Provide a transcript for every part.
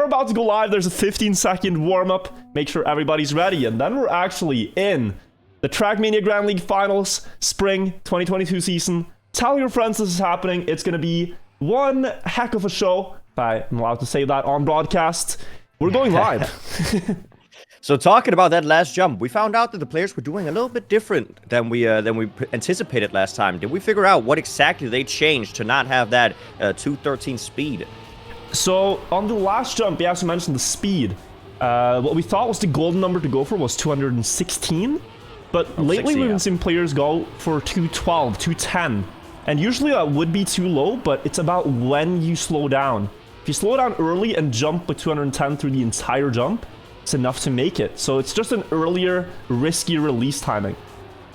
We're about to go live. There's a 15-second warm-up. Make sure everybody's ready. And then we're actually in the Trackmania Grand League Finals, Spring 2022 season. Tell your friends this is happening. It's going to be one heck of a show, if I'm allowed to say that on broadcast. We're going live. So talking about that last jump, we found out that the players were doing a little bit different than we anticipated last time. Did we figure out what exactly they changed to not have that 213 speed? So on the last jump, you also mentioned the speed. What we thought was the golden number to go for was 216. But lately we've been seeing players go for 212, 210. And usually that would be too low, but it's about when you slow down. If you slow down early and jump with 210 through the entire jump, it's enough to make it. So it's just an earlier, riskier release timing.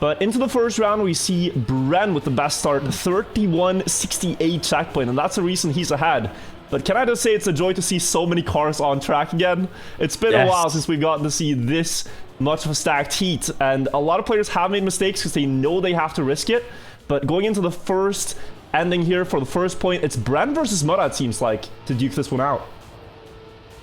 But into the first round, we see Bren with the best start, 31.68 checkpoint, and that's the reason he's ahead. But can I just say it's a joy to see so many cars on track again? It's been a while since we've gotten to see this much of a stacked heat, and a lot of players have made mistakes because they know they have to risk it. But going into the first ending here for the first point, it's Bren versus Masa, it seems like, to duke this one out.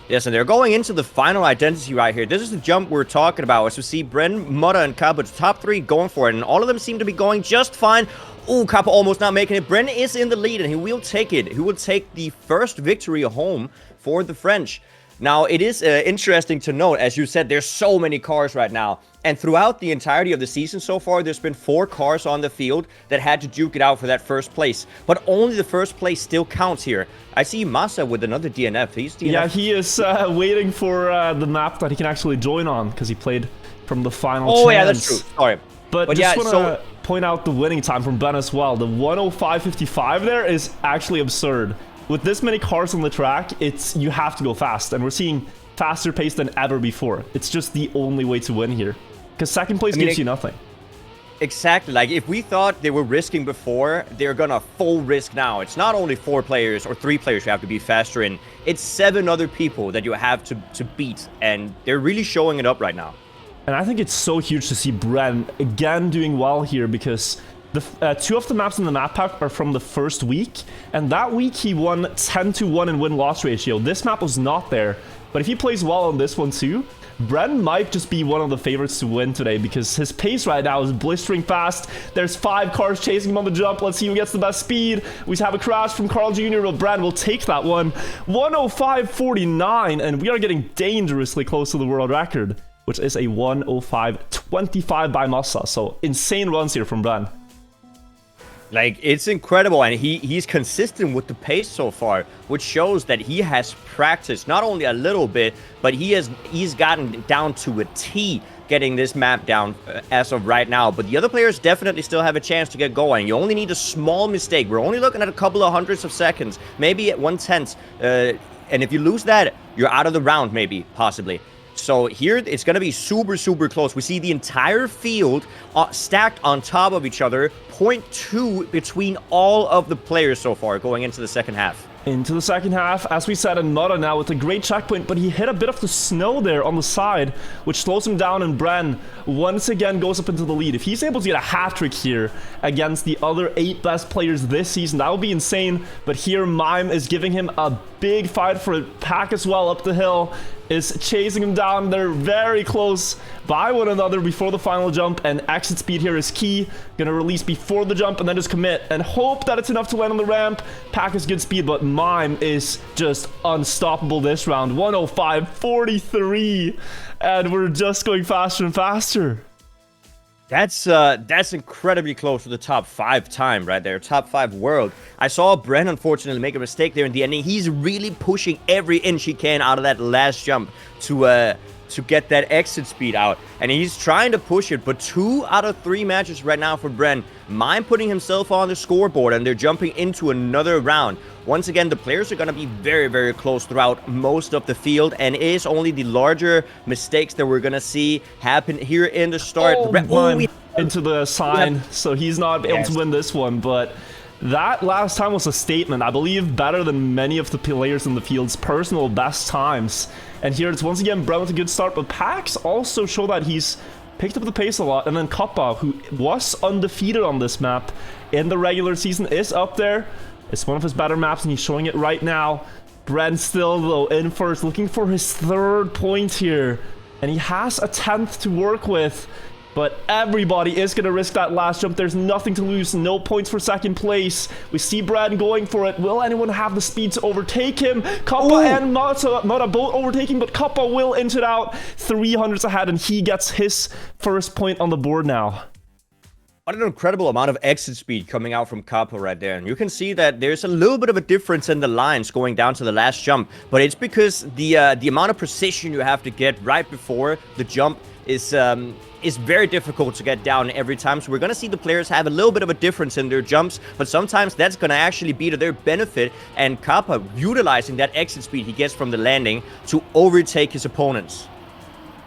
Yes, and they're going into the final identity right here. This is the jump we're talking about. As we see Bren, Masa, and Kappa, the top three going for it, and all of them seem to be going just fine. Oh, Kappa almost not making it. Bren is in the lead, and he will take it. He will take the first victory home for the French. Now, it is interesting to note, as you said, there's so many cars right now. And throughout the entirety of the season so far, there's been 4 cars on the field that had to duke it out for that first place. But only the first place still counts here. I see Masa with another DNF. He's DNF. Yeah, he is waiting for the map that he can actually join on, because he played from the final chance. Oh, yeah, that's true. Sorry. But just yeah, want to point out the winning time from Ben as well. The 105.55 there is actually absurd. With this many cars on the track, you have to go fast, and we're seeing faster pace than ever before. It's just the only way to win here, because second place gives you nothing. Exactly. Like, if we thought they were risking before, they're gonna full risk now. It's not only 4 players or 3 players you have to be faster in. It's 7 other people that you have to beat, and they're really showing it up right now. And I think it's so huge to see Bren again doing well here, because the 2 of the maps in the map pack are from the first week, and that week he won 10-1 in win-loss ratio. This map was not there, but if he plays well on this one too, Bren might just be one of the favorites to win today, because his pace right now is blistering fast. There's 5 cars chasing him on the jump. Let's see who gets the best speed. We have a crash from Carl Jr., but Bren will take that one. 105.49, and we are getting dangerously close to the world record, which is a 105.25 by Masa. So insane runs here from Bren. Like, it's incredible, and he's consistent with the pace so far, which shows that he has practiced not only a little bit, but he's gotten down to a T getting this map down as of right now. But the other players definitely still have a chance to get going. You only need a small mistake. We're only looking at a couple of hundreds of seconds, maybe at 1/10, and if you lose that, you're out of the round, maybe, possibly. So here, it's going to be super, super close. We see the entire field stacked on top of each other. 0.2 between all of the players so far going into the second half. Into the second half, as we said, and Masa now with a great checkpoint, but he hit a bit of the snow there on the side, which slows him down, and Bren once again goes up into the lead. If he's able to get a hat-trick here against the other 8 best players this season, that would be insane. But here, Mime is giving him a big fight for a pack as well up the hill, is chasing him down. They're very close by one another before the final jump, and exit speed here is key. Gonna release before the jump and then just commit and hope that it's enough to land on the ramp. Pack is good speed, but Mime is just unstoppable this round. 105.43, and we're just going faster and faster. That's incredibly close to the top 5 time right there, top 5 world. I saw Bren unfortunately make a mistake there in the ending. He's really pushing every inch he can out of that last jump to get that exit speed out, and he's trying to push it. But 2 out of 3 matches right now for Bren. Mime putting himself on the scoreboard, and they're jumping into another round. Once again, the players are going to be very, very close throughout most of the field, and it is only the larger mistakes that we're going to see happen here in the start. Into the sign, so he's not able to win this one, but that last time was a statement. I believe better than many of the players in the field's personal best times. And here it's once again Bren with a good start, but packs also show that he's picked up the pace a lot. And then Kappa, who was undefeated on this map in the regular season, is up there. It's one of his better maps, and he's showing it right now. Bren still, though, in first, looking for his 3rd point here. And he has a 10th to work with. But everybody is going to risk that last jump. There's nothing to lose. No points for 2nd place. We see Bren going for it. Will anyone have the speed to overtake him? Kappa and Masa both overtaking, but Kappa will inch it out. 300s ahead, and he gets his first point on the board now. What an incredible amount of exit speed coming out from Kappa right there. And you can see that there's a little bit of a difference in the lines going down to the last jump. But it's because the amount of precision you have to get right before the jump is very difficult to get down every time. So we're going to see the players have a little bit of a difference in their jumps, but sometimes that's going to actually be to their benefit. And Kappa utilizing that exit speed he gets from the landing to overtake his opponents.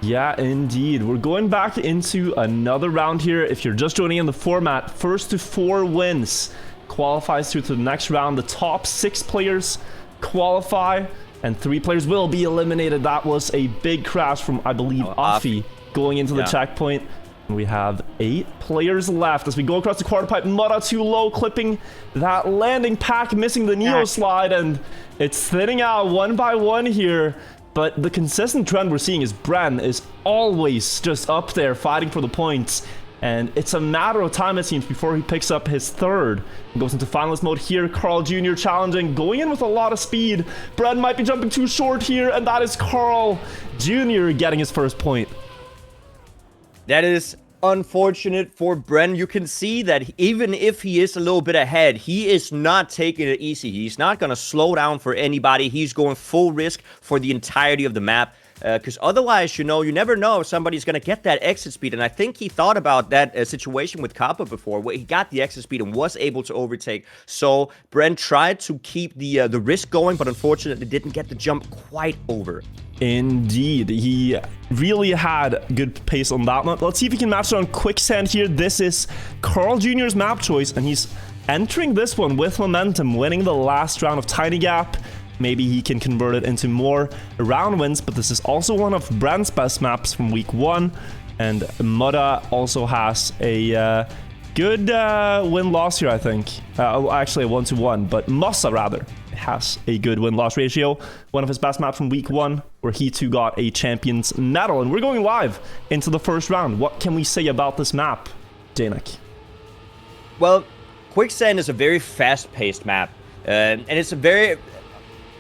Yeah, indeed. We're going back into another round here. If you're just joining in the format, 1st to 4 wins qualifies through to the next round. The top 6 players qualify, and 3 players will be eliminated. That was a big crash from, I believe, Afi going into the checkpoint. And we have 8 players left as we go across the quarter pipe. Masa too low, clipping that landing pack, missing the Neo slide, and it's thinning out one by one here. But the consistent trend we're seeing is Bren is always just up there fighting for the points. And it's a matter of time, it seems, before he picks up his 3rd. And goes into finalist mode here. Carl Jr. challenging, going in with a lot of speed. Bren might be jumping too short here, and that is Carl Jr. getting his first point. That is unfortunate for Bren. You can see that even if he is a little bit ahead, he is not taking it easy. He's not going to slow down for anybody. He's going full risk for the entirety of the map. Because otherwise, you never know if somebody's going to get that exit speed. And I think he thought about that situation with Kappa before, where he got the exit speed and was able to overtake. So Bren tried to keep the risk going, but unfortunately didn't get the jump quite over. Indeed, he really had good pace on that one. Let's see if he can match it on Quicksand here. This is Carl Jr.'s map choice, and he's entering this one with momentum, winning the last round of Tiny Gap. Maybe he can convert it into more round wins, but this is also one of Bren's best maps from week 1. And Masa also has a good win-loss here, I think. Actually, a 1-to-1, but Masa, rather, has a good win-loss ratio. One of his best maps from week 1, where he too got a champion's medal. And we're going live into the first round. What can we say about this map, Danik? Well, Quicksand is a very fast-paced map. And it's a very...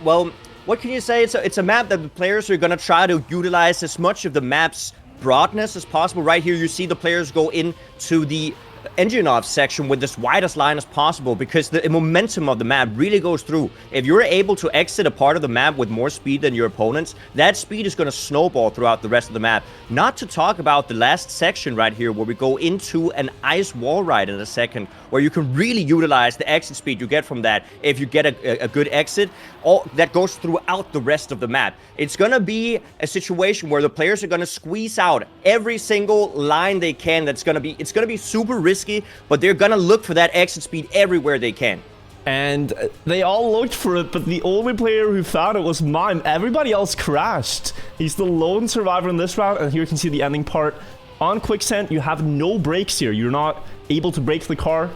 Well, what can you say? It's a map that the players are going to try to utilize as much of the map's broadness as possible. Right here, you see the players go into the engine off section with this widest line as possible, because the momentum of the map really goes through. If you're able to exit a part of the map with more speed than your opponents, that speed is going to snowball throughout the rest of the map. Not to talk about the last section right here, where we go into an ice wall ride in a second, where you can really utilize the exit speed you get from that. If you get a good exit, all that goes throughout the rest of the map. It's going to be a situation where the players are going to squeeze out every single line they can. It's going to be super risky, but they're going to look for that exit speed everywhere they can. And they all looked for it, but the only player who found it was Mime. Everybody else crashed. He's the lone survivor in this round, and here you can see the ending part. On Quicksand, you have no brakes here. You're not able to brake the car,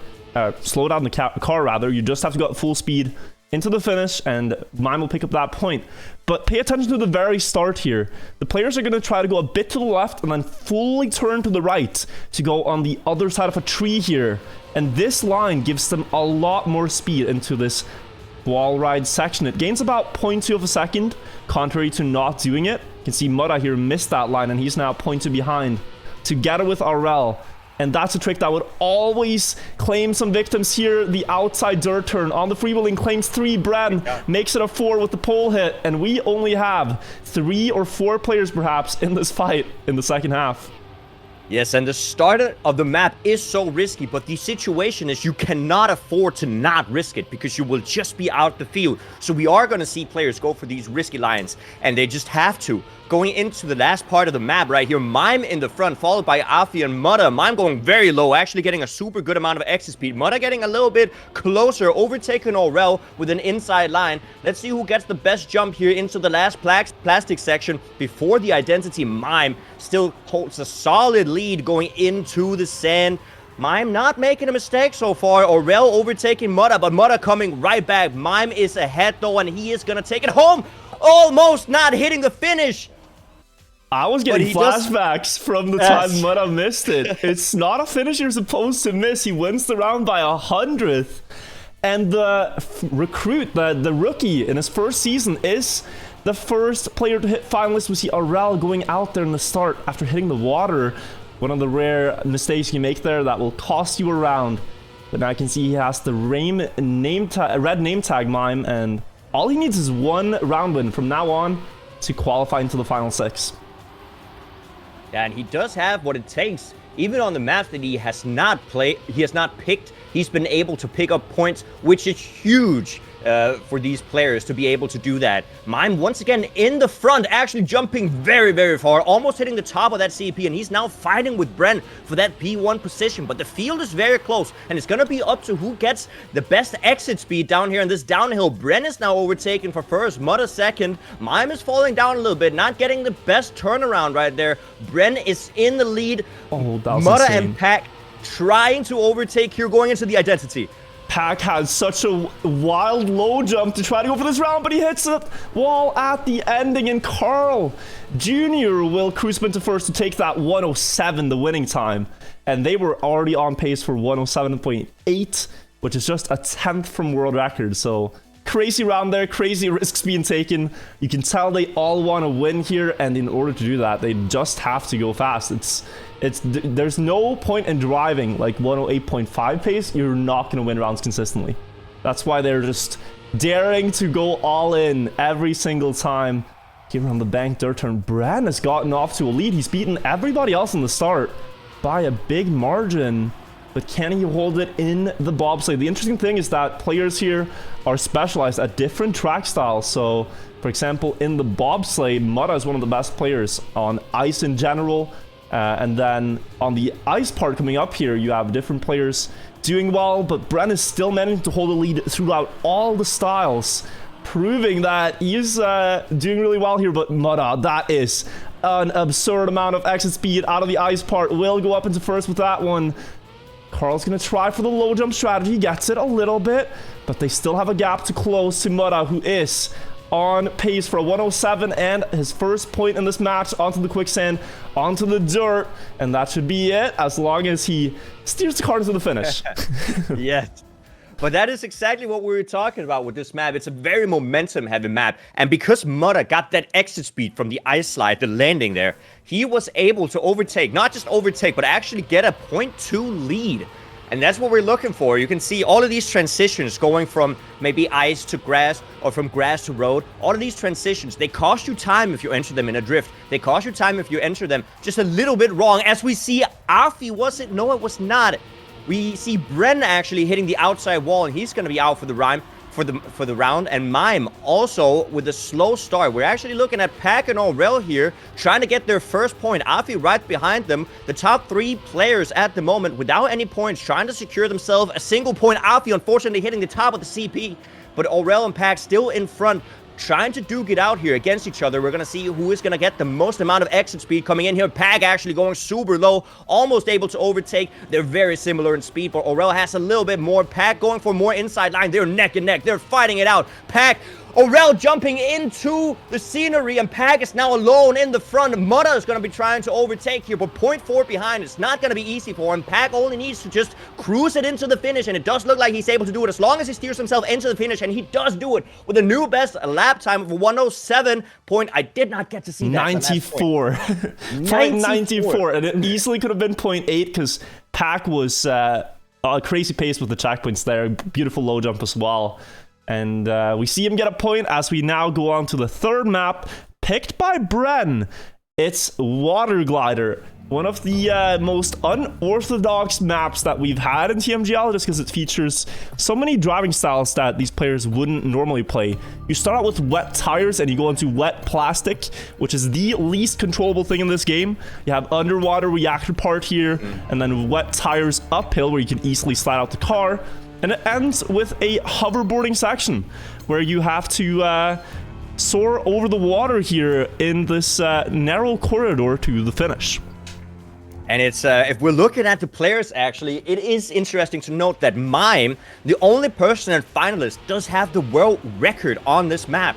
slow down the car rather. You just have to go at full speed into the finish, and Mime will pick up that point. But pay attention to the very start here. The players are going to try to go a bit to the left and then fully turn to the right to go on the other side of a tree here. And this line gives them a lot more speed into this wall ride section. It gains about 0.2 of a second, contrary to not doing it. You can see Masa here missed that line, and he's now 0.2 behind, together with RL. And that's a trick that would always claim some victims here. The outside dirt turn on the freewheeling claims 3. Bren makes it a 4 with the pole hit. And we only have 3 or 4 players perhaps in this fight in the second half. Yes, and the start of the map is so risky, but the situation is you cannot afford to not risk it, because you will just be out the field. So we are going to see players go for these risky lines, and they just have to. Going into the last part of the map right here, Mime in the front, followed by Afi and Masa. Mime going very low, actually getting a super good amount of exit speed. Masa getting a little bit closer, overtaking Orel with an inside line. Let's see who gets the best jump here into the last plastic section before the identity. Mime still holds a solid lead going into the sand. Mime not making a mistake so far. Aurel overtaking Mudda, but Mudda coming right back. Mime is ahead though, and he is gonna take it home. Almost not hitting the finish. I was getting flashbacks from the time Mudda missed it. It's not a finish you're supposed to miss. He wins the round by 100th. And the recruit, the rookie in his first season, is the first player to hit finalist. We see Aurel going out there in the start after hitting the water. One of the rare mistakes you make there that will cost you a round. But now I can see he has the red name tag Mime, and all he needs is one round win from now on to qualify into the final 6. Yeah, and he does have what it takes. Even on the maps that he has not picked, he's been able to pick up points, which is huge for these players to be able to do that. Mime once again in the front, actually jumping very, very far, almost hitting the top of that CP, and he's now fighting with Bren for that P1 position. But the field is very close, and it's going to be up to who gets the best exit speed down here in this downhill. Bren is now overtaken for first, Mudda second. Mime is falling down a little bit, not getting the best turnaround right there. Bren is in the lead. Oh, that was Mudda insane. and Pack trying to overtake here, going into the identity. Pack has such a wild low jump to try to go for this round, but he hits the wall at the ending, and Carl Jr. will cruise into first to take that 107, the winning time. And they were already on pace for 107.8, which is just a 10th from world record. So crazy round there, crazy risks being taken. You can tell they all want to win here, and in order to do that, they just have to go fast. There's no point in driving like 108.5 pace. You're not going to win rounds consistently. That's why they're just daring to go all in every single time. Here on the bank dirt turn, Bren has gotten off to a lead. He's beaten everybody else in the start by a big margin. But can he hold it in the bobsleigh? The interesting thing is that players here are specialized at different track styles. So, for example, in the bobsleigh, Mudda is one of the best players on ice in general. And then on the ice part coming up here, you have different players doing well, but Bren is still managing to hold the lead throughout all the styles, proving that he's doing really well here. But Mudda, that is an absurd amount of exit speed out of the ice part, will go up into first with that one. Carl's going to try for the low jump strategy, gets it a little bit, but they still have a gap to close to Mudda, who is on pace for a 107 and his first point in this match onto the quicksand, onto the dirt, and that should be it as long as he steers the car to the finish. Yes. But that is exactly what we were talking about with this map. It's a very momentum-heavy map. And because Mudda got that exit speed from the ice slide, the landing there, he was able to overtake, not just overtake, but actually get a 0.2 lead. And that's what we're looking for. You can see all of these transitions going from maybe ice to grass or from grass to road. All of these transitions, they cost you time if you enter them in a drift. They cost you time if you enter them just a little bit wrong. As we see, Afi, was it? No, it was not. We see Bren actually hitting the outside wall, and he's going to be out for the round. And Mime also with a slow start. We're actually looking at Pack and Aurel here trying to get their first point. Afi right behind them. The top 3 players at the moment without any points, trying to secure themselves a single point. Afi unfortunately hitting the top of the CP, but Aurel and Pack still in front, trying to duke it out here against each other. We're going to see who is going to get the most amount of exit speed coming in here. Pack actually going super low, almost able to overtake. They're very similar in speed, but Aurel has a little bit more. Pack going for more inside line. They're neck and neck. They're fighting it out. Pack, Aurel jumping into the scenery, and Pack is now alone in the front. Mudda is going to be trying to overtake here, but 0.4 behind. It's not going to be easy for him. Pack only needs to just cruise it into the finish, and it does look like he's able to do it as long as he steers himself into the finish, and he does do it with a new best lap time of 107. I did not get to see that. 94. 0.94, and it easily could have been 0.8 because Pack was a crazy pace with the checkpoints there. Beautiful low jump as well. And we see him get a point as we now go on to the third map, picked by Bren. It's Water Glider, one of the most unorthodox maps that we've had in Tmgl, just because it features so many driving styles that these players wouldn't normally play. You start out with wet tires and you go into wet plastic, which is the least controllable thing in this game. You have underwater reactor part here, and then wet tires uphill where you can easily slide out the car. And it ends with a hoverboarding section where you have to soar over the water here in this narrow corridor to the finish. And it's, if we're looking at the players, actually, it is interesting to note that Mime, the only person and finalist, does have the world record on this map.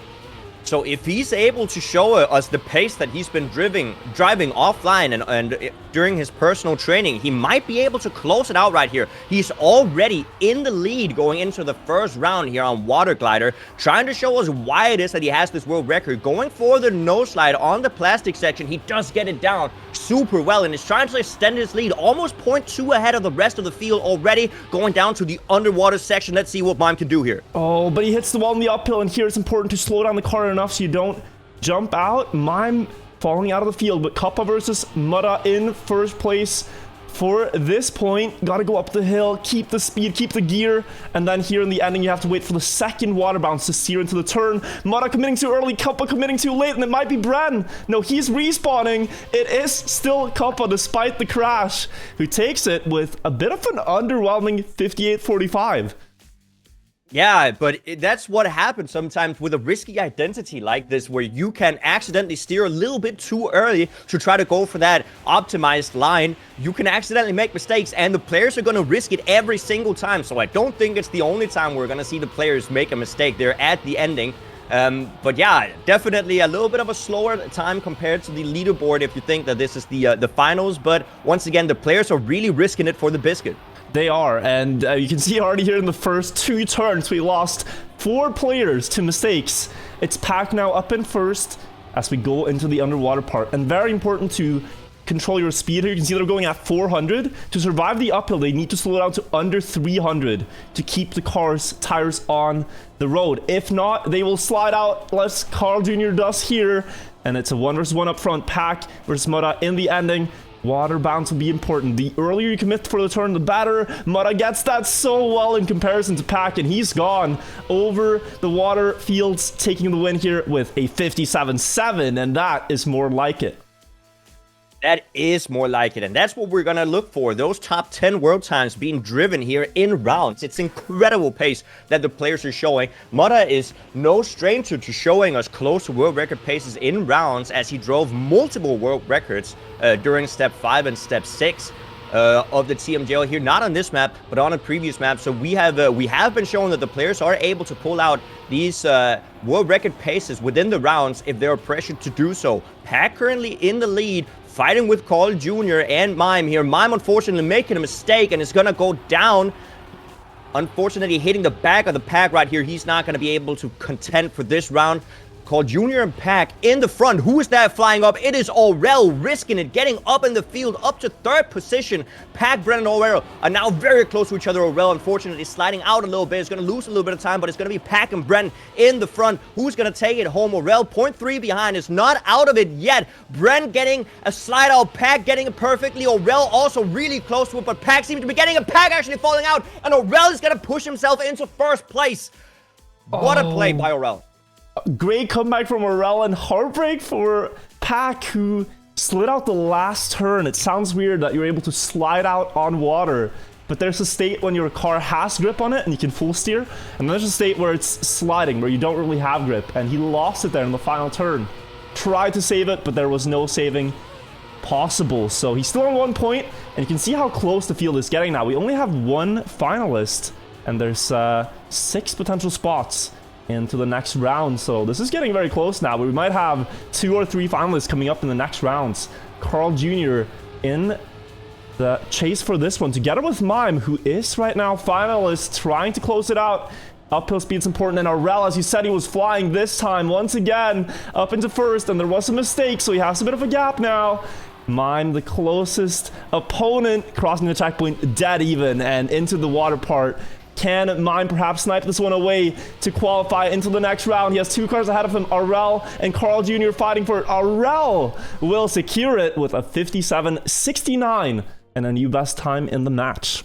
So if he's able to show us the pace that he's been driving offline and during his personal training, he might be able to close it out right here. He's already in the lead going into the first round here on Water Glider, trying to show us why it is that he has this world record. Going for the no slide on the plastic section, he does get it down super well and is trying to extend his lead, almost 0.2 ahead of the rest of the field already, going down to the underwater section. Let's see what Mime can do here. Oh, but he hits the wall in the uphill, and here it's important to slow down the car enough so you don't jump out. Mime falling out of the field, but Kappa versus Masa in first place for this point. Gotta go up the hill, keep the speed, keep the gear, and then here in the ending you have to wait for the second water bounce to steer into the turn. Masa committing too early, Kappa committing too late, and it might be Bren. No, he's respawning. It is still Kappa despite the crash, who takes it with a bit of an underwhelming 58-45. Yeah, but that's what happens sometimes with a risky identity like this, where you can accidentally steer a little bit too early to try to go for that optimized line. You can accidentally make mistakes, and the players are going to risk it every single time. So I don't think it's the only time we're going to see the players make a mistake there at the ending. But yeah, definitely a little bit of a slower time compared to the leaderboard if you think that this is the finals. But once again, the players are really risking it for the biscuit. They are, and you can see already here in the first 2 turns, we lost 4 players to mistakes. It's Pack now up in first as we go into the underwater part. And very important to control your speed here. You can see they're going at 400. To survive the uphill, they need to slow down to under 300 to keep the car's tires on the road. If not, they will slide out, as Carl Jr. does here. And it's a 1 versus 1 up front, Pack versus Masa in the ending. Water bounce will be important. The earlier you commit for the turn, the better. Masa gets that so well in comparison to Pack, and he's gone over the water fields, taking the win here with a 57-7, and that is more like it. That is more like it, and that's what we're gonna look for. Those top 10 world times being driven here in rounds. It's incredible pace that the players are showing. Masa is no stranger to showing us close to world record paces in rounds, as he drove multiple world records during Step 5 and Step 6 of the Tmgl here. Not on this map, but on a previous map. So we have been shown that the players are able to pull out these world record paces within the rounds if they're pressured to do so. Pack currently in the lead, fighting with Carl Jr. and Mime here. Mime, unfortunately, making a mistake, and it's going to go down. Unfortunately, hitting the back of the Pack right here. He's not going to be able to contend for this round. Carl Jr. and Pack in the front. Who is that flying up? It is Aurel, risking it, getting up in the field, up to 3rd position. Pack, Bren, and Aurel are now very close to each other. Aurel, unfortunately, sliding out a little bit. It's going to lose a little bit of time, but it's going to be Pack and Bren in the front. Who's going to take it home? Aurel, 0.3 behind, is not out of it yet. Bren getting a slide out. Pack getting it perfectly. Aurel also really close to it, but Pack seems to be getting it. Pack actually falling out, and Aurel is going to push himself into 1st place. What a play by Aurel. Great comeback from Aurel, and heartbreak for Pack, who slid out the last turn. It sounds weird that you're able to slide out on water, but there's a state when your car has grip on it and you can full steer, and then there's a state where it's sliding, where you don't really have grip, and he lost it there in the final turn. Tried to save it, but there was no saving possible. So he's still on 1 point, and you can see how close the field is getting now. We only have 1 finalist, and there's 6 potential spots into the next round, so this is getting very close now. We might have 2 or 3 finalists coming up in the next rounds. Carl Jr. in the chase for this one, together with Mime, who is right now finalist, trying to close it out. Uphill speed's important, and Aurel, as you said, he was flying this time once again up into 1st, and there was a mistake, so he has a bit of a gap now. Mime, the closest opponent, crossing the checkpoint dead even, and into the water part. Can Mime perhaps snipe this one away to qualify into the next round? He has 2 cars ahead of him, Aurel and Carl Jr. fighting for it. Aurel will secure it with a 57-69 and a new best time in the match.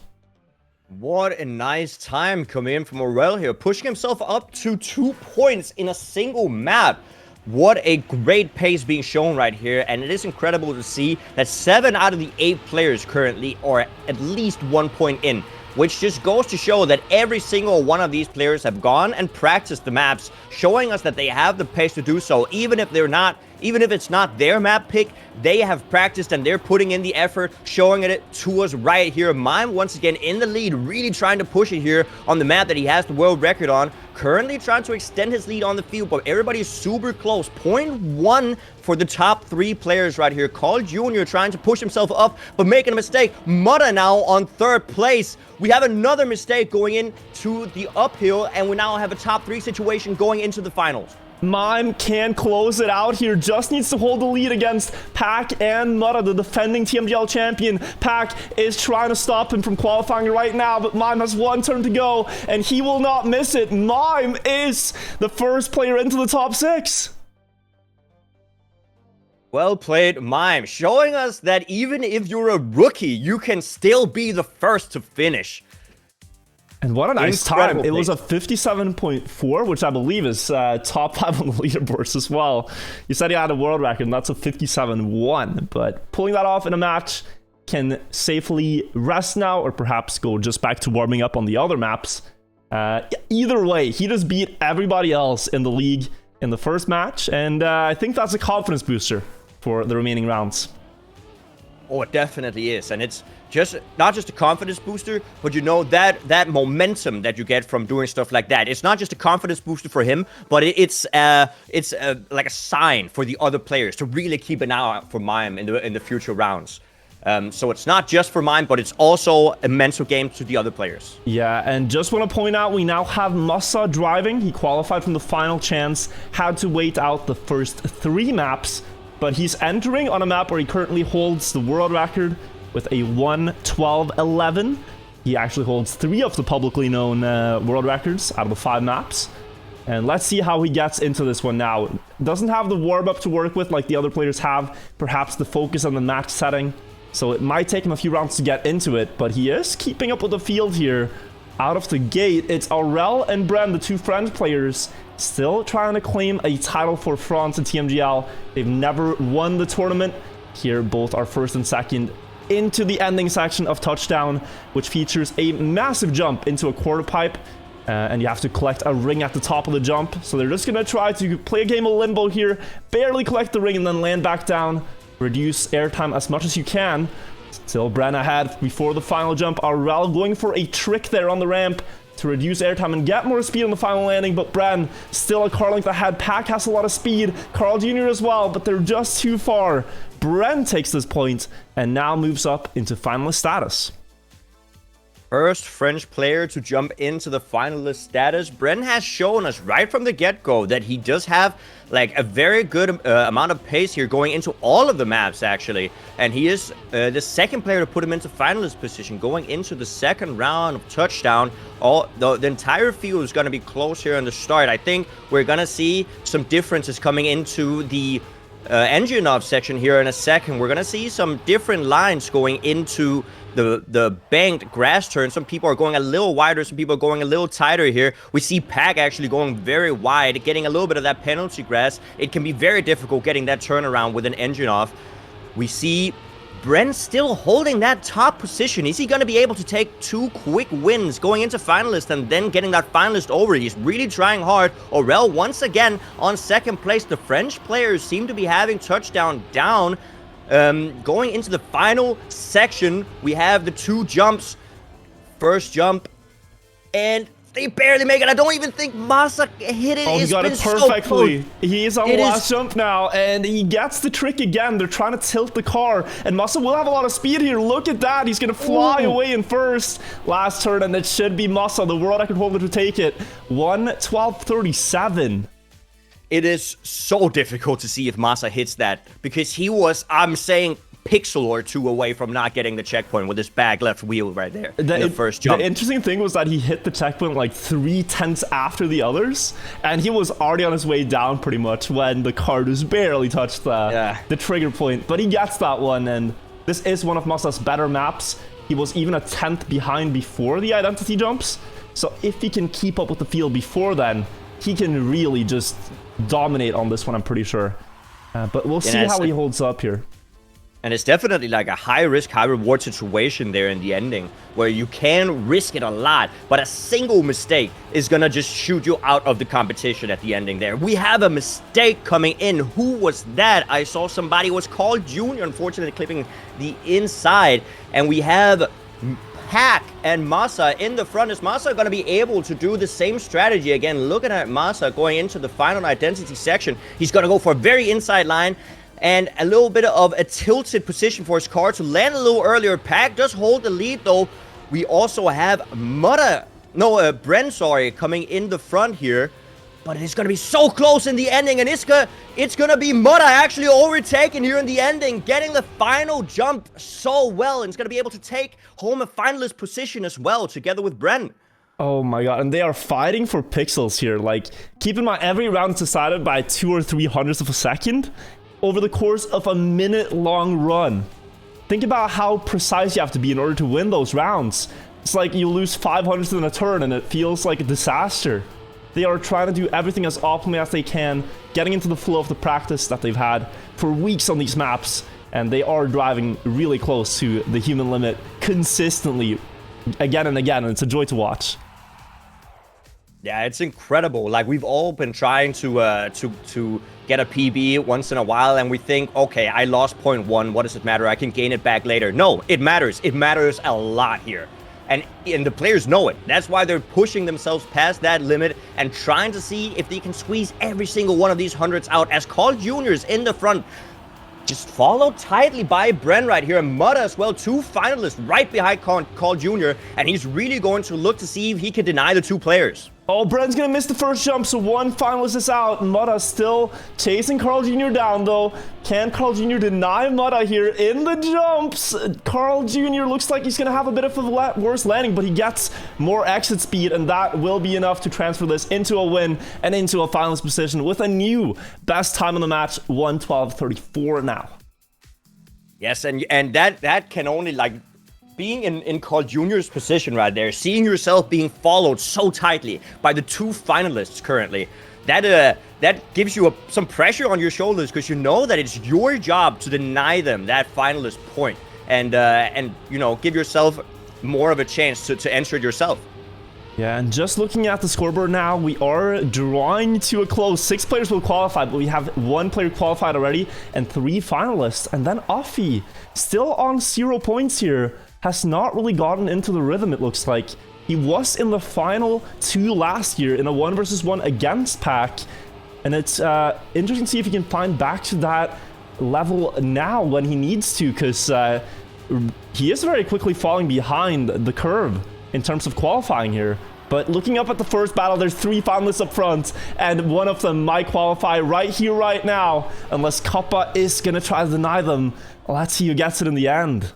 What a nice time coming in from Aurel here, pushing himself up to 2 points in a single map. What a great pace being shown right here, and it is incredible to see that 7 out of the 8 players currently are at least 1 point in, which just goes to show that every single one of these players have gone and practiced the maps, showing us that they have the pace to do so, even if they're not even if it's not their map pick, they have practiced and they're putting in the effort, showing it to us right here. Mime once again in the lead, really trying to push it here on the map that he has the world record on. Currently trying to extend his lead on the field, but everybody's super close. 0.1 for the top 3 players right here. Carl Jr. trying to push himself up, but making a mistake. Mudda now on 3rd place. We have another mistake going into the uphill, and we now have a top 3 situation going into the finals. Mime can close it out here, just needs to hold the lead against Pack and Mudda, the defending Tmgl champion. Pack is trying to stop him from qualifying right now, but Mime has 1 turn to go, and he will not miss it. Mime is the first player into the top 6. Well played, Mime, showing us that even if you're a rookie, you can still be the first to finish. And what a nice time. It was a 57.4, which I believe is top 5 on the leaderboards as well. You said he had a world record, and that's a 57.1. But pulling that off in a match, can safely rest now, or perhaps go just back to warming up on the other maps. Either way, he just beat everybody else in the league in the first match, and I think that's a confidence booster for the remaining rounds. Oh, it definitely is, and it's just not just a confidence booster, but you know that momentum that you get from doing stuff like that. It's not just a confidence booster for him, but it's like a sign for the other players to really keep an eye out for Mime in the future rounds. So it's not just for Mime, but it's also a mental game to the other players. Yeah, and just want to point out, we now have Masa driving. He qualified from the final chance, had to wait out the first 3 maps, but he's entering on a map where he currently holds the world record with a 1:12:11. He actually holds 3 of the publicly known world records out of the 5 maps. And let's see how he gets into this one now. Doesn't have the warm-up to work with like the other players have. Perhaps the focus on the match setting. So it might take him a few rounds to get into it, but he is keeping up with the field here. Out of the gate, it's Aurel and Bren, the 2 French players, still trying to claim a title for France and Tmgl. They've never won the tournament. Here, both are 1st and 2nd into the ending section of Touchdown, which features a massive jump into a quarter pipe. And you have to collect a ring at the top of the jump. So they're just going to try to play a game of limbo here, barely collect the ring and then land back down. Reduce airtime as much as you can. Still Bren ahead before the final jump. Aurel going for a trick there on the ramp to reduce airtime and get more speed on the final landing, but Bren still a car length ahead. Pack has a lot of speed, Carl Jr. as well, but they're just too far. Bren takes this point and now moves up into finalist status. First French player to jump into the finalist status. Bren has shown us right from the get-go that he does have like a very good amount of pace here going into all of the maps actually, and he is the 2nd player to put him into finalist position going into the 2nd round of Touchdown. The entire field is going to be close here in the start. I think we're going to see some differences coming into the engine off section here in a second. We're going to see some different lines going into the banked grass turn. Some people are going a little wider, some people are going a little tighter here. We see Pack actually going very wide, getting a little bit of that penalty grass. It can be very difficult getting that turnaround with an engine off. We see Bren still holding that top position. Is he going to be able to take 2 quick wins going into finalist and then getting that finalist over? He's really trying hard. Aurel once again on 2nd place. The French players seem to be having Touchdown down. Going into the final section, we have the 2 jumps. First jump, and they barely make it. I don't even think Masa hit it. Oh, he got it perfectly. He is on the last jump now, and he gets the trick again. They're trying to tilt the car, and Masa will have a lot of speed here. Look at that. He's going to fly away in first. Last turn, and it should be Masa, the world record holder, to take it. 1:12:37. It is so difficult to see if Masa hits that, because he was, I'm saying, pixel or 2 away from not getting the checkpoint with his back left wheel right there in the first jump. The interesting thing was that he hit the checkpoint like 3 tenths after the others, and he was already on his way down pretty much when the car just barely touched the trigger point. But he gets that one, and this is one of Masa's better maps. He was even a 10th behind before the identity jumps, so if he can keep up with the field before then, he can really just dominate on this one, I'm pretty sure. But we'll see how he holds up here. And it's definitely like a high risk, high reward situation there in the ending where you can risk it a lot, but a single mistake is gonna just shoot you out of the competition at the ending there. We have a mistake coming in. Who was that? I saw somebody was called Junior, unfortunately clipping the inside. And we have Hack and Masa in the front. Is Masa going to be able to do the same strategy again? Looking at Masa going into the final identity section, he's going to go for a very inside line and a little bit of a tilted position for his car to land a little earlier. Pack does hold the lead though. We also have Bren, sorry, coming in the front here. But it's going to be so close in the ending, and it's going to be Mudda actually overtaken here in the ending, getting the final jump so well, and it's going to be able to take home a finalist position as well, together with Bren. Oh my god, and they are fighting for pixels here. Like, keep in mind, every round is decided by 2 or 3 hundredths of a second over the course of a minute-long run. Think about how precise you have to be in order to win those rounds. It's like you lose 5 hundredths in a turn, and it feels like a disaster. They are trying to do everything as optimally as they can, getting into the flow of the practice that they've had for weeks on these maps, and they are driving really close to the human limit consistently, again and again, and it's a joy to watch. Yeah, it's incredible. Like, we've all been trying to get a PB once in a while, and we think, okay, I lost 0.1, what does it matter? I can gain it back later. No, it matters. It matters a lot here. And the players know it. That's why they're pushing themselves past that limit and trying to see if they can squeeze every single one of these hundreds out. As Carl Jr. is in the front, just followed tightly by Bren right here. And Mudda as well, 2 finalists right behind Carl Jr. And he's really going to look to see if he can deny the 2 players. Oh, Bren's gonna miss the first jump, so 1 finalist is out. Mudda still chasing Carl Jr. down, though. Can Carl Jr. deny Mudda here in the jumps? Carl Jr. looks like he's gonna have a bit of a worse landing, but he gets more exit speed, and that will be enough to transfer this into a win and into a finalist position with a new best time in the match, 1:12:34 now. Yes, and that can only, like, being in Carl Jr.'s position right there, seeing yourself being followed so tightly by the 2 finalists currently, that gives you some pressure on your shoulders, because you know that it's your job to deny them that finalist point and you know, give yourself more of a chance to enter it yourself. Yeah, and just looking at the scoreboard now, we are drawing to a close. 6 players will qualify, but we have 1 player qualified already and 3 finalists. And then Offie, still on 0 points here, has not really gotten into the rhythm, it looks like. He was in the final 2 last year in a 1 versus 1 against Pack. And it's interesting to see if he can find back to that level now when he needs to, because he is very quickly falling behind the curve in terms of qualifying here. But looking up at the first battle, there's 3 finalists up front, and one of them might qualify right here, right now, unless Kappa is gonna try to deny them. Let's see who gets it in the end.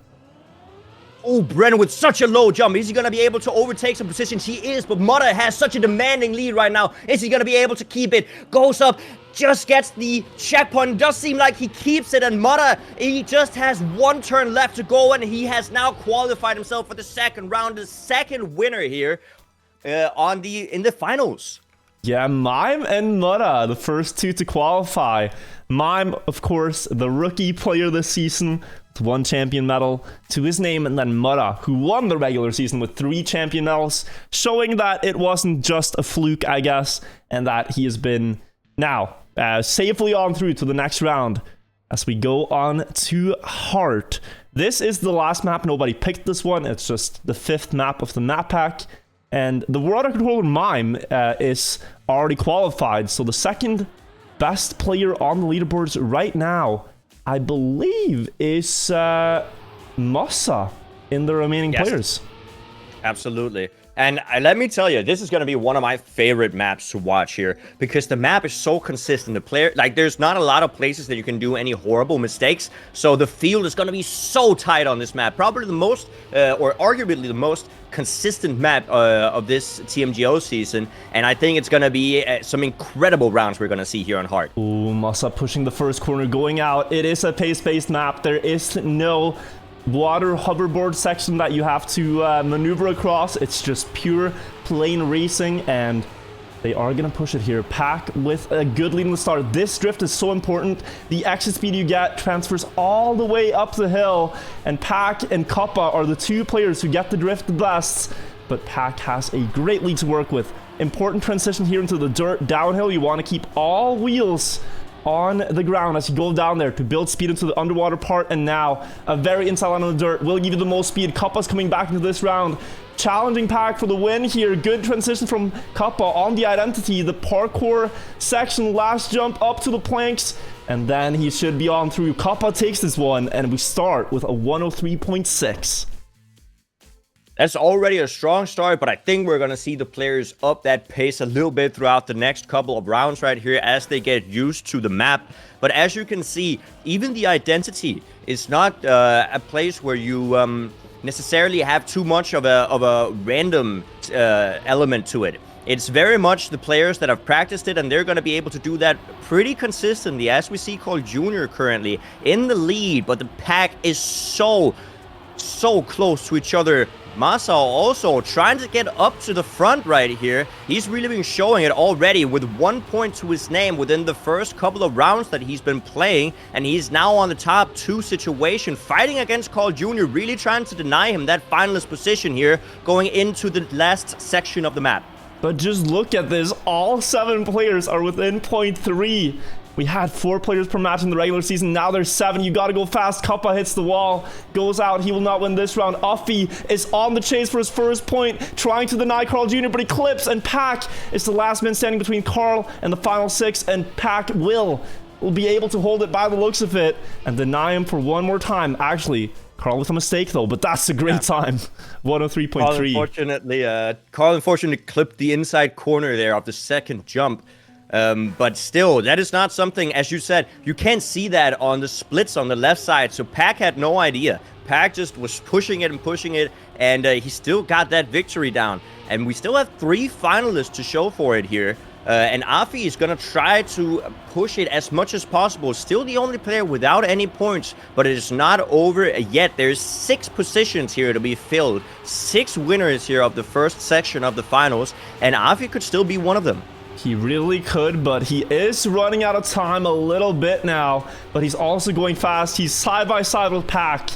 Oh, Bren with such a low jump. Is he going to be able to overtake some positions? He is, but Mudda has such a demanding lead right now. Is he going to be able to keep it? Goes up, just gets the checkpoint. Does seem like he keeps it, and Mudda, he just has 1 turn left to go, and he has now qualified himself for the second round, the second winner here in the finals. Yeah, Mime and Mudda, the first 2 to qualify. Mime, of course, the rookie player this season, with 1 champion medal to his name, and then Mudda, who won the regular season with 3 champion medals, showing that it wasn't just a fluke, I guess, and that he has been now safely on through to the next round as we go on to Heart. This is the last map. Nobody picked this one. It's just the 5th map of the map pack. And the world record holder Mime is already qualified. So the second best player on the leaderboards right now, I believe, is Masa in the remaining players. Absolutely. And let me tell you, this is going to be one of my favorite maps to watch here, because the map is so consistent. The player, like, there's not a lot of places that you can do any horrible mistakes. So the field is going to be so tight on this map. Probably the most, or arguably the most consistent map of this TMGL season. And I think it's going to be some incredible rounds we're going to see here on Heart. Ooh, Masa pushing the first corner, going out. It is a pace-based map. There is no water hoverboard section that you have to maneuver across. It's just pure plain racing, and They are going to push it here. Pack with a good lead in the start. This drift is so important. The exit speed you get transfers all the way up the hill. And Pack and Kappa are the two players who get the drift the best. But Pack has a great lead to work with. Important transition here into the dirt. Downhill, you want to keep all wheels on the ground as you go down there to build speed into the underwater part. And now a very inside line on the dirt will give you the most speed. Kappa's coming back into this round. Challenging Pack for the win here. Good transition from Kappa on the identity. The parkour section, last jump up to the planks. And then he should be on through. Kappa takes this one, and we start with a 103.6. That's already a strong start, but I think we're going to see the players up that pace a little bit throughout the next couple of rounds right here as they get used to the map. But as you can see, even the identity is not a place where you necessarily have too much of a random element to it. It's very much the players that have practiced it, and they're going to be able to do that pretty consistently, as we see Carl Jr. currently in the lead, but the pack is so close to each other. Masa also trying to get up to the front right here. He's really been showing it already with 1 point to his name within the first couple of rounds that he's been playing. And he's now on the top 2 situation, fighting against Carl Jr., really trying to deny him that finalist position here, going into the last section of the map. But just look at this. All 7 players are within 0.3. We had 4 players per match in the regular season. Now there's 7. You gotta go fast. Kappa hits the wall, goes out. He will not win this round. Uffy is on the chase for his first point, trying to deny Carl Jr., but he clips, and Pack is the last man standing between Carl and the final 6, and Pack will be able to hold it by the looks of it and deny him for one more time. Actually, Carl with a mistake though, but that's a great time. 103.3. Carl unfortunately clipped the inside corner there of the second jump. But still, that is not something, as you said, you can't see that on the splits on the left side. So Pack had no idea. Pack just was pushing it, and he still got that victory down. And we still have 3 finalists to show for it here. And Afi is going to try to push it as much as possible. Still the only player without any points, but it is not over yet. There's 6 positions here to be filled. 6 winners here of the first section of the finals, and Afi could still be one of them. He really could, but he is running out of time a little bit now. But he's also going fast. He's side by side with Pack,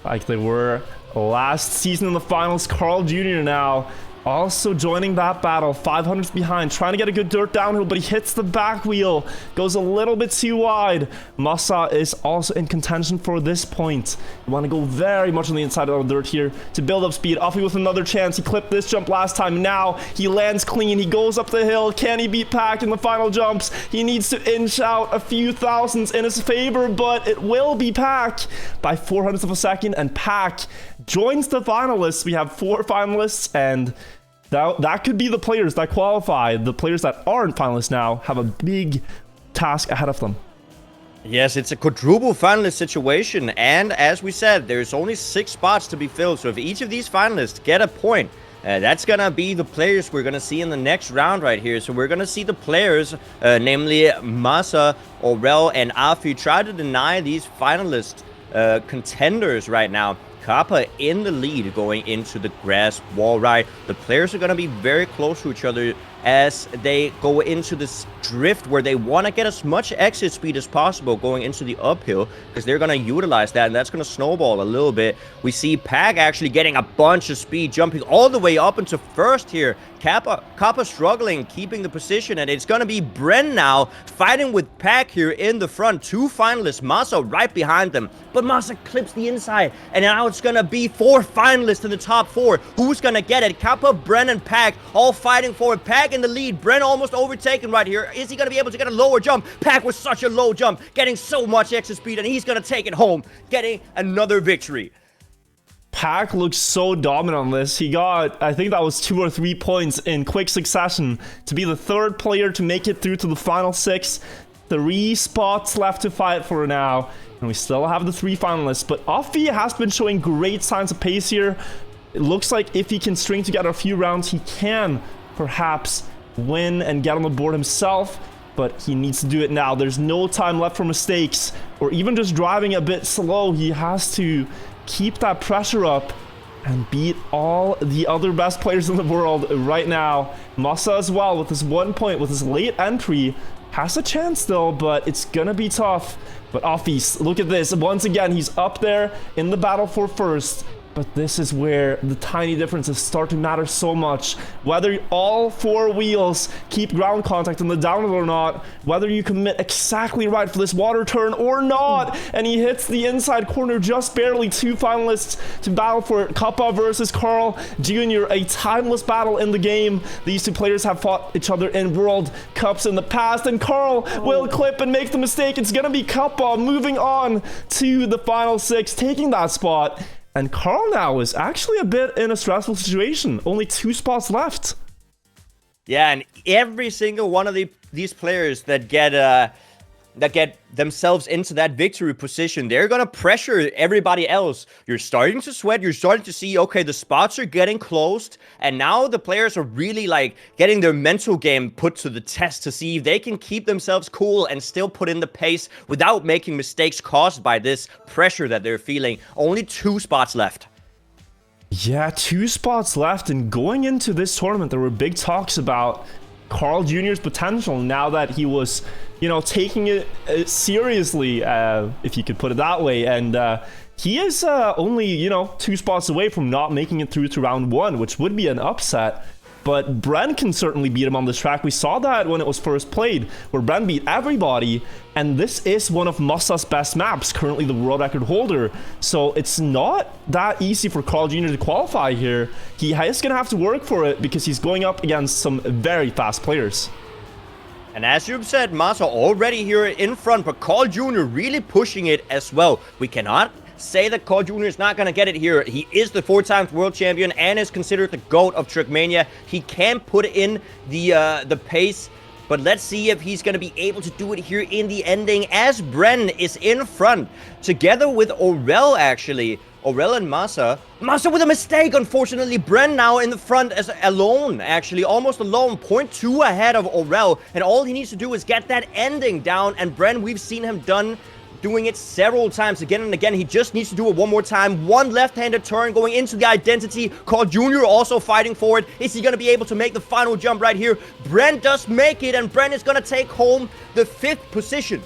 like they were last season in the finals. Carl Jr. now also joining that battle. 500s behind, trying to get a good dirt downhill, but he hits the back wheel, goes a little bit too wide. Masa is also in contention for this point. You want to go very much on the inside of the dirt here to build up speed. Offie with another chance. He clipped this jump last time. Now he lands clean. He goes up the hill. Can he beat Pack in the final jumps? He needs to inch out a few thousandths in his favor, but it will be Pack by 400ths of a second, and Pack joins the finalists. We have 4 finalists, and that could be the players that qualify. The players that aren't finalists now have a big task ahead of them. Yes, it's a quadruple finalist situation, and as we said, there's only 6 spots to be filled. So if each of these finalists get a point, that's gonna be the players we're gonna see in the next round right here. So we're gonna see the players, namely Masa, Orel, and Afi, try to deny these finalist contenders right now. Kappa in the lead going into the grass wall ride. The players are going to be very close to each other as they go into this drift where they want to get as much exit speed as possible going into the uphill, because they're going to utilize that, and that's going to snowball a little bit. We see Pack actually getting a bunch of speed, jumping all the way up into first here. Kappa struggling, keeping the position, and it's going to be Bren now fighting with Pack here in the front. 2 finalists, Masa right behind them, but Masa clips the inside, and now it's going to be 4 finalists in the top 4. Who's going to get it? Kappa, Bren, and Pack all fighting for it. Pack in the lead. Bren almost overtaken right here. Is he going to be able to get a lower jump? Pack with such a low jump, getting so much extra speed, and he's going to take it home, getting another victory. Pack looks so dominant on this. He got, I think that was 2 or 3 points in quick succession to be the 3rd player to make it through to the final 6. 3 spots left to fight for now, and we still have the 3 finalists. But Offie has been showing great signs of pace here. It looks like if he can string together a few rounds, he can perhaps win and get on the board himself, but he needs to do it now. There's no time left for mistakes or even just driving a bit slow. He has to keep that pressure up and beat all the other best players in the world right now. Masa as well with his 1 point, with his late entry. Has a chance though, but it's gonna be tough. But Offis, look at this. Once again, he's up there in the battle for first. But this is where the tiny differences start to matter so much. Whether all 4 wheels keep ground contact in the downhill or not, whether you commit exactly right for this water turn or not, and he hits the inside corner just barely. 2 finalists to battle for it. Kappa versus Carl Jr., a timeless battle in the game. These 2 players have fought each other in World Cups in the past, and Carl will clip and make the mistake. It's gonna be Kappa moving on to the final 6, taking that spot. And Carl now is actually a bit in a stressful situation. Only 2 spots left. Yeah, and every single one of these players that get themselves into that victory position, they're gonna pressure everybody else. You're starting to sweat. You're starting to see, okay, the spots are getting closed, and now the players are really like getting their mental game put to the test to see if they can keep themselves cool and still put in the pace without making mistakes caused by this pressure that they're feeling. Only 2 spots left. Yeah, 2 spots left, and going into this tournament, there were big talks about Carl Jr.'s potential now that he was, you know, taking it seriously, if you could put it that way. And he is only, you know, 2 spots away from not making it through to round 1, which would be an upset. But Bren can certainly beat him on this track. We saw that when it was first played, where Bren beat everybody. And this is one of Masa's best maps, currently the world record holder. So it's not that easy for Carl Jr. to qualify here. He is going to have to work for it because he's going up against some very fast players. And as you've said, Masa already here in front, but Carl Jr. really pushing it as well. We cannot say that Carl Jr. is not going to get it here. He is the 4-time world champion and is considered the GOAT of Trackmania. He can put in the pace, but let's see if he's going to be able to do it here in the ending as Bren is in front together with Aurel, actually. Aurel and Masa. Masa with a mistake, unfortunately. Bren now in the front as alone, actually. Almost alone. 0.2 ahead of Aurel. And all he needs to do is get that ending down. And Bren, we've seen him doing it several times again and again. He just needs to do it one more time. One left-handed turn going into the identity. Carl Jr. also fighting for it. Is he going to be able to make the final jump right here? Bren does make it, and Bren is going to take home the 5th position.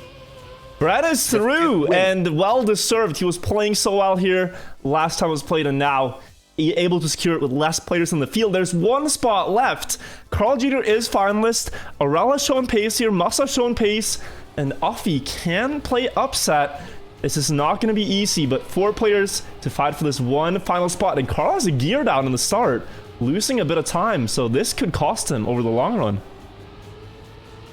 Bren is through, and well-deserved. He was playing so well here last time it was played, and now able to secure it with less players in the field. There's 1 spot left. Carl Jr. is finalist. Aurel has shown pace here. Masa shown pace. And Offy can play upset. This is not going to be easy, but 4 players to fight for this 1 final spot. And Carl has a gear down in the start, losing a bit of time. So this could cost him over the long run.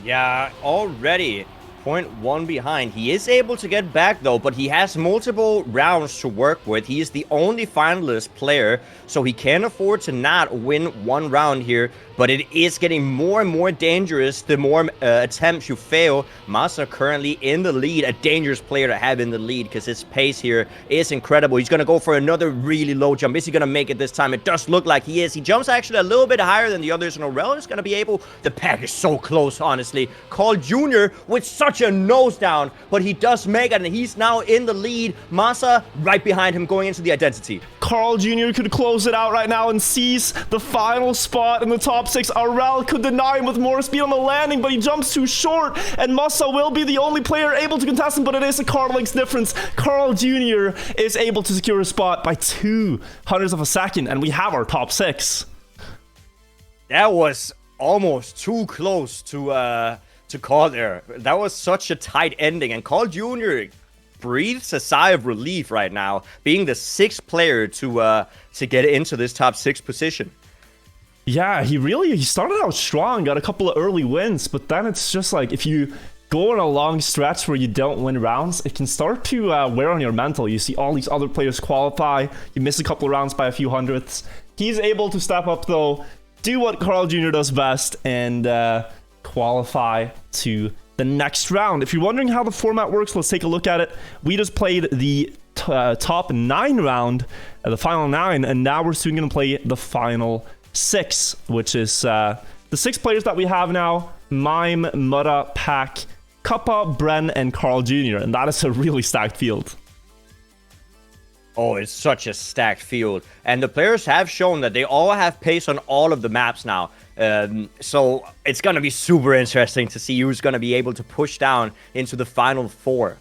Yeah, already 0.1 behind. He is able to get back though, but he has multiple rounds to work with. He is the only finalist player, so he can afford to not win 1 round here. But it is getting more and more dangerous the more attempts you fail. Masa currently in the lead, a dangerous player to have in the lead because his pace here is incredible. He's going to go for another really low jump. Is he going to make it this time? It does look like he is. He jumps actually a little bit higher than the others, and Aurel is going to be able... The pack is so close, honestly. Carl Jr. with such a nose down, but he does make it, and he's now in the lead. Masa right behind him going into the identity. Carl Jr. could close it out right now and seize the final spot in the top 6. Aurel could deny him with more speed on the landing, but he jumps too short, and Masa will be the only player able to contest him, but it is a car length difference. Carl Jr. is able to secure a spot by 0.02 of a second, and we have our top 6. That was almost too close to Carl there. That was such a tight ending, and Carl Jr. breathes a sigh of relief right now, being the 6th player to get into this top 6 position. Yeah, he started out strong, got a couple of early wins, but then it's just like if you go on a long stretch where you don't win rounds, it can start to wear on your mental. You see all these other players qualify, you miss a couple of rounds by a few hundredths. He's able to step up though, do what Carl Jr. does best, and qualify to the next round. If you're wondering how the format works, let's take a look at it. We just played the top 9 round, the final 9, and now we're soon going to play the final 6, which is the 6 players that we have now: Mime, Mutta, Pack, Kappa, Bren, and Carl Jr. And that is a really stacked field. Oh, it's such a stacked field. And the players have shown that they all have pace on all of the maps now. So it's going to be super interesting to see who's going to be able to push down into the final 4.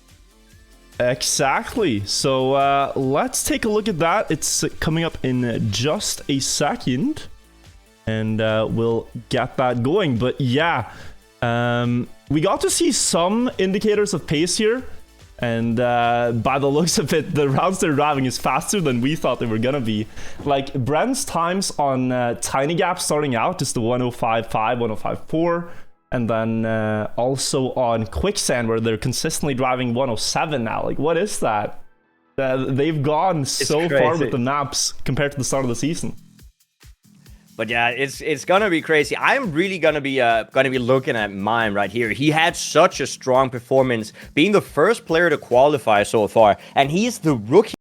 Exactly. So let's take a look at that. It's coming up in just a second. And we'll get that going. But yeah, we got to see some indicators of pace here. And by the looks of it, the routes they're driving is faster than we thought they were gonna be. Like, Bren's times on Tiny Gap starting out is the 105.5, 105.4. And then also on Quicksand, where they're consistently driving 107 now. Like, what is that? They've gone so far with the maps compared to the start of the season. But yeah, it's gonna be crazy. I'm really gonna be looking at mine right here. He had such a strong performance, being the first player to qualify so far, and he's the rookie